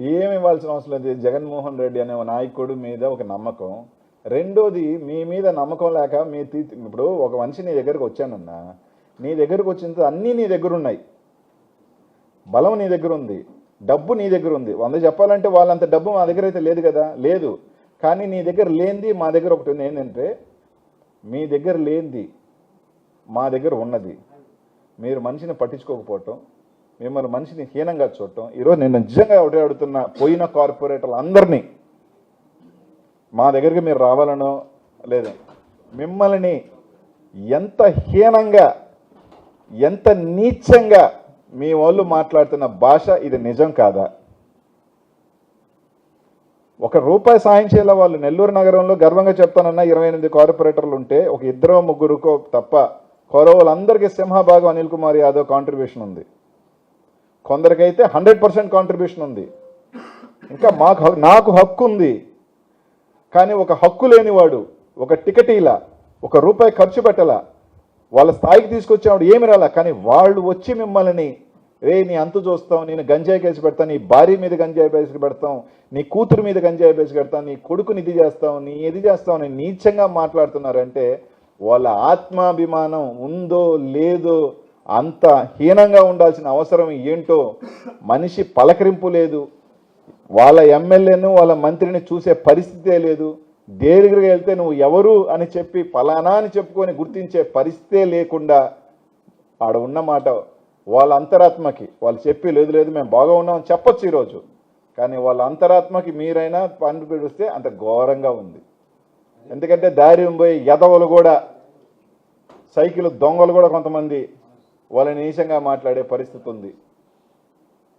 ఏమి ఇవ్వాల్సిన అవసరం లేదు. జగన్మోహన్ రెడ్డి అనే నాయకుడు మీద ఒక నమ్మకం. రెండోది, మీ మీద నమ్మకం లేక ఇప్పుడు ఒక మనిషి నీ దగ్గరకు వచ్చానన్నా, నీ దగ్గరకు వచ్చిన అన్నీ నీ దగ్గర ఉన్నాయి. బలం నీ దగ్గర ఉంది, డబ్బు నీ దగ్గర ఉంది. 100 చెప్పాలంటే వాళ్ళంత డబ్బు మా దగ్గర అయితే లేదు కదా, లేదు. కానీ నీ దగ్గర లేనిది మా దగ్గర ఒకటి ఉంది. ఏంటంటే మీ దగ్గర లేనిది మా దగ్గర ఉన్నది. మీరు మనిషిని పట్టించుకోకపోవటం, మిమ్మల్ని మనిషిని హీనంగా చూడటం. ఈరోజు నేను నిజంగా ఒకటే అడుగుతున్నా, పోయిన కార్పొరేటర్లు అందరినీ మా దగ్గరికి మీరు రావాలనో లేదు, మిమ్మల్ని ఎంత హీనంగా ఎంత నీచంగా మీ వాళ్ళు మాట్లాడుతున్న భాష ఇది నిజం కాదా? ₹1 సాయం చేయాల వాళ్ళు. నెల్లూరు నగరంలో గర్వంగా చెప్తానన్నా 28 కార్పొరేటర్లు ఉంటే ఒక 2-3 తప్ప కౌరవులందరికీ సింహభాగం అనిల్ కుమార్ యాదవ్ కాంట్రిబ్యూషన్ ఉంది. కొందరికైతే 100% కాంట్రిబ్యూషన్ ఉంది. ఇంకా నాకు హక్కు ఉంది. కానీ ఒక హక్కు లేనివాడు, ఒక టికెటీలా, ₹1 ఖర్చు పెట్టాల, వాళ్ళ స్థాయికి తీసుకొచ్చేవాడు ఏమి రాలా. కానీ వాళ్ళు వచ్చి మిమ్మల్ని నీ అంతు చూస్తాం, నేను గంజాయి కేసు పెడతాను, నీ భార్య మీద గంజాయి కేసు పెడతాం, నీ కూతురు మీద గంజాయి కేసు పెడతాం, నీ కొడుకుని ఇది చేస్తాం, నీ ఇది చేస్తాం అని నీచంగా మాట్లాడుతున్నారంటే వాళ్ళ ఆత్మాభిమానం ఉందో లేదో, అంత హీనంగా ఉండాల్సిన అవసరం ఏంటో. మనిషి పలకరింపు లేదు, వాళ్ళ ఎమ్మెల్యేను వాళ్ళ మంత్రిని చూసే పరిస్థితే లేదు. దగ్గరికి వెళ్తే నువ్వు ఎవరు అని చెప్పి ఫలానా అని చెప్పుకొని గుర్తించే పరిస్థితే లేకుండా ఆడ ఉన్నమాట వాళ్ళ అంతరాత్మకి వాళ్ళు చెప్పి లేదు లేదు మేము బాగా ఉన్నామని చెప్పొచ్చు ఈరోజు. కానీ వాళ్ళ అంతరాత్మకి మీరైనా పని పిడిస్తే అంత ఘోరంగా ఉంది. ఎందుకంటే దారి పోయి ఎదవలు కూడా, సైకిల్ దొంగలు కూడా కొంతమంది వాళ్ళని నీచంగా మాట్లాడే పరిస్థితి ఉంది.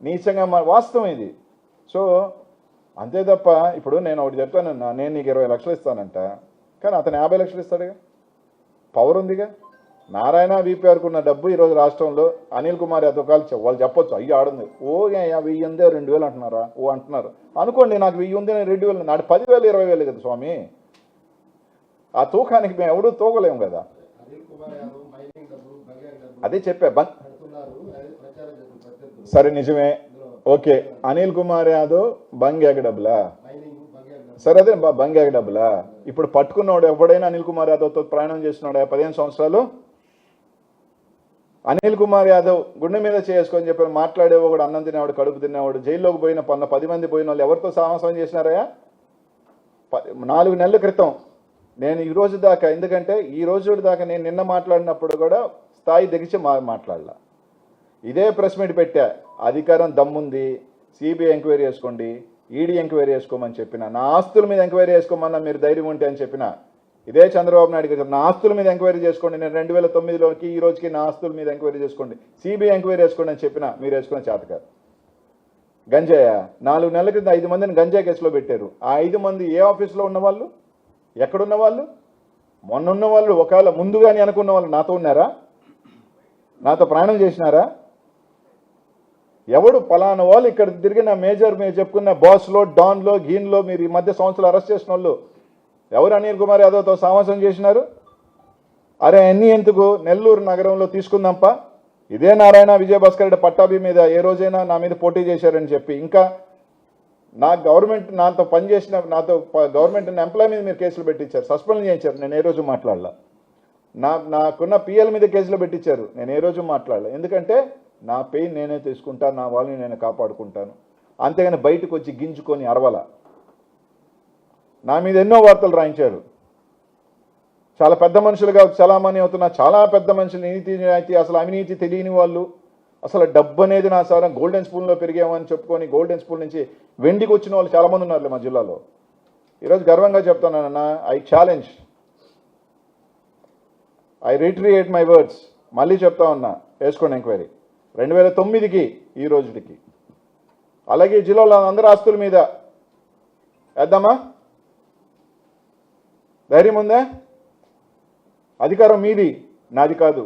నీచంగా వాస్తవం ఇది. సో అంతే తప్ప ఇప్పుడు నేను ఒకటి చెప్తానన్నా, నేను నీకు 20 లక్షలు ఇస్తానంట, కానీ అతను 50 లక్షలు ఇస్తాడుగా, పవర్ ఉందిగా. నారాయణ వీపీఆర్కు ఉన్న డబ్బు ఈరోజు రాష్ట్రంలో అనిల్ కుమార్ యాదవ్ వాళ్ళు చెప్పొచ్చు, అయ్యి ఆడుంది, 1000 ఉందే 2000 అంటున్నారా, అంటున్నారు అనుకోండి. నాకు 1000 ఉంది, నేను 2000, నాడు 10,000 20,000 కదా స్వామి. ఆ తూకానికి మేము ఎవడూ తూకలేము కదా. అదే చెప్పా. సరే నిజమే, ఓకే. అనిల్ కుమార్ యాదవ్ బంగ్యాగ డబ్బులా? సరే అదే బంగ్యాగ డబ్బులా? ఇప్పుడు పట్టుకున్నవాడు ఎవడైనా అనిల్ కుమార్ యాదవ్తో ప్రయాణం చేస్తున్నాడు 15 సంవత్సరాలు? అనిల్ కుమార్ యాదవ్ గుండె మీద చేసుకొని చెప్పి మాట్లాడేవాడు, అన్నం తినేవాడు, కడుపు తినేవాడు, జైల్లోకి పోయిన 10 మంది పోయిన వాళ్ళు ఎవరితో సాహసం చేసినారయ్యా? 4 నెలల క్రితం నేను ఈ రోజు దాకా, ఎందుకంటే ఈ రోజు దాకా నేను నిన్న మాట్లాడినప్పుడు కూడా స్థాయి దిగిచి మాట్లాడలా. ఇదే ప్రెస్ మీట్ పెట్టా, అధికారం దమ్ముంది, సిబిఐ ఎంక్వైరీ చేసుకోండి, ఈడీ ఎంక్వైరీ చేసుకోమని చెప్పిన, నా ఆస్తుల మీద ఎంక్వైరీ చేసుకోమన్నా మీరు ధైర్యం ఉంటే అని చెప్పిన. ఇదే చంద్రబాబు నాయుడు గారు నా ఆస్తుల మీద ఎంక్వైరీ చేసుకోండి, నేను 2009లోకి ఈ రోజుకి నా ఆస్తుల మీద ఎంక్వైరీ చేసుకోండి, సిబిఐ ఎంక్వైరీ చేసుకోండి అని చెప్పిన, మీరు వేసుకున్న చేతకారు. గంజాయ 4 నెలల క్రితం 5 మందిని గంజాయి కేసులో పెట్టారు. ఆ 5 మంది ఏ ఆఫీస్లో ఉన్నవాళ్ళు, ఎక్కడున్న వాళ్ళు? మొన్న ఉన్న వాళ్ళు, ఒకవేళ ముందుగానే అనుకున్న వాళ్ళు నాతో ఉన్నారా? నాతో ప్రయాణం చేసినారా? ఎవడు పలానా వాళ్ళు ఇక్కడ తిరిగిన మేజర్ మీరు చెప్పుకున్న బాస్లో, డాన్లో, గీన్లో మీరు ఈ మధ్య సంవత్సరాలు అరెస్ట్ చేసిన వాళ్ళు ఎవరు అనిల్ కుమార్ యాదవ్తో సావాసం చేసినారు? అరే అన్నీ ఎందుకు, నెల్లూరు నగరంలో తీసుకుందాంపా. ఇదే నారాయణ విజయభాస్కర్ రెడ్డి పట్టాభి మీద ఏ రోజైనా నా మీద పోటీ చేశారని చెప్పి, ఇంకా నా గవర్నమెంట్ నాతో పనిచేసిన గవర్నమెంట్ ఎంప్లాయ్ మీద మీరు కేసులు పెట్టించారు, సస్పెండ్ చేయించారు, నేను ఏ రోజు మాట్లాడలా. నాకున్న పిఎల్ మీద కేసులు పెట్టించారు, నేను ఏ రోజు మాట్లాడలే. ఎందుకంటే నా పెయిన్ నేనే తీసుకుంటాను, నా వాళ్ళని నేను కాపాడుకుంటాను. అంతేగాని బయటకు వచ్చి గింజుకొని అరవల. నా మీద ఎన్నో వార్తలు రాయించారు. చాలా పెద్ద మనుషులుగా చలామణి అవుతున్న చాలా పెద్ద మనుషులు, నీతి అసలు అవినీతి తెలియని వాళ్ళు, అసలు డబ్బు అనేది నా సార్ గోల్డెన్ స్పూన్లో పెరిగామని చెప్పుకొని గోల్డెన్ స్పూన్ నుంచి వెండికి వచ్చిన వాళ్ళు చాలామంది ఉన్నారు మా జిల్లాలో. ఈరోజు గర్వంగా చెప్తానన్నా, I challenge, I retreat my words. మళ్ళీ చెప్తా ఉన్నా, వేసుకోండి ఎంక్వైరీ 2009కి ఈ రోజుకి. అలాగే జిల్లాలో అందరి ఆస్తుల మీద వేద్దామా? ధైర్యం ఉందా? అధికారం మీది, నాది కాదు.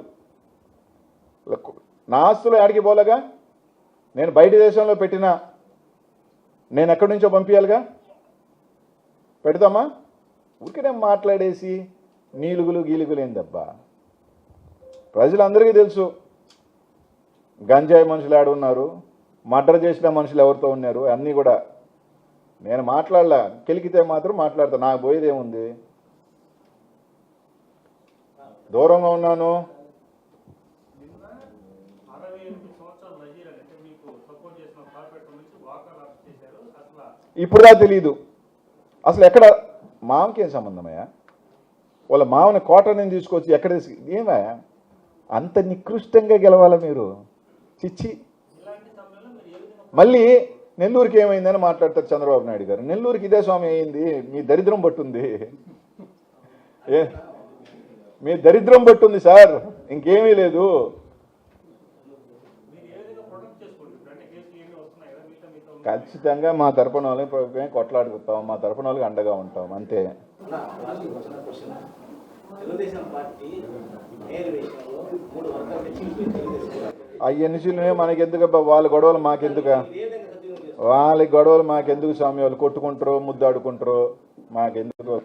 నా ఆస్తులు ఆడికి పోలేగా, నేను బయట దేశంలో పెట్టినా నేను ఎక్కడి నుంచో పంపించాలిగా. పెడతామా? ఊరికే మాట్లాడేసి నీలుగులు గీలుగులు ఏందబ్బా. ప్రజలందరికీ తెలుసు గంజాయి మనుషులు ఆడున్నారు, మర్డర్ చేసిన మనుషులు ఎవరితో ఉన్నారు అన్నీ కూడా నేను మాట్లాడలే. కెలికితే మాత్రం మాట్లాడతా, నాకు పోయేది ఏముంది, దూరంగా ఉన్నాను. ఇప్పుడుదా తెలీదు అసలు ఎక్కడ మామకి ఏం సంబంధమయ్యా, వాళ్ళ మామని కోటని తీసుకొచ్చి ఎక్కడ ఏమయ్యా అంత నికృష్టంగా గెలవాలా మీరు? చిచ్చి. మళ్ళీ నెల్లూరుకి ఏమైందని మాట్లాడతారు చంద్రబాబు నాయుడు గారు. నెల్లూరుకి ఇదే స్వామి అయింది, మీ దరిద్రం పట్టుంది, మీ దరిద్రం పట్టుంది సార్, ఇంకేమీ లేదు. ఖచ్చితంగా మా తరపున వాళ్ళని కొట్లాడుకుంటాం, మా తరపున వాళ్ళకి అండగా ఉంటాం, అంతే. అవన్నీ చిల్లునే మనకెందుకు, వాళ్ళ గొడవలు మాకెందుక, వాళ్ళ గొడవలు మాకెందుకు స్వామి, వాళ్ళు కొట్టుకుంటారు ముద్దాడుకుంటారు మాకెందుకు.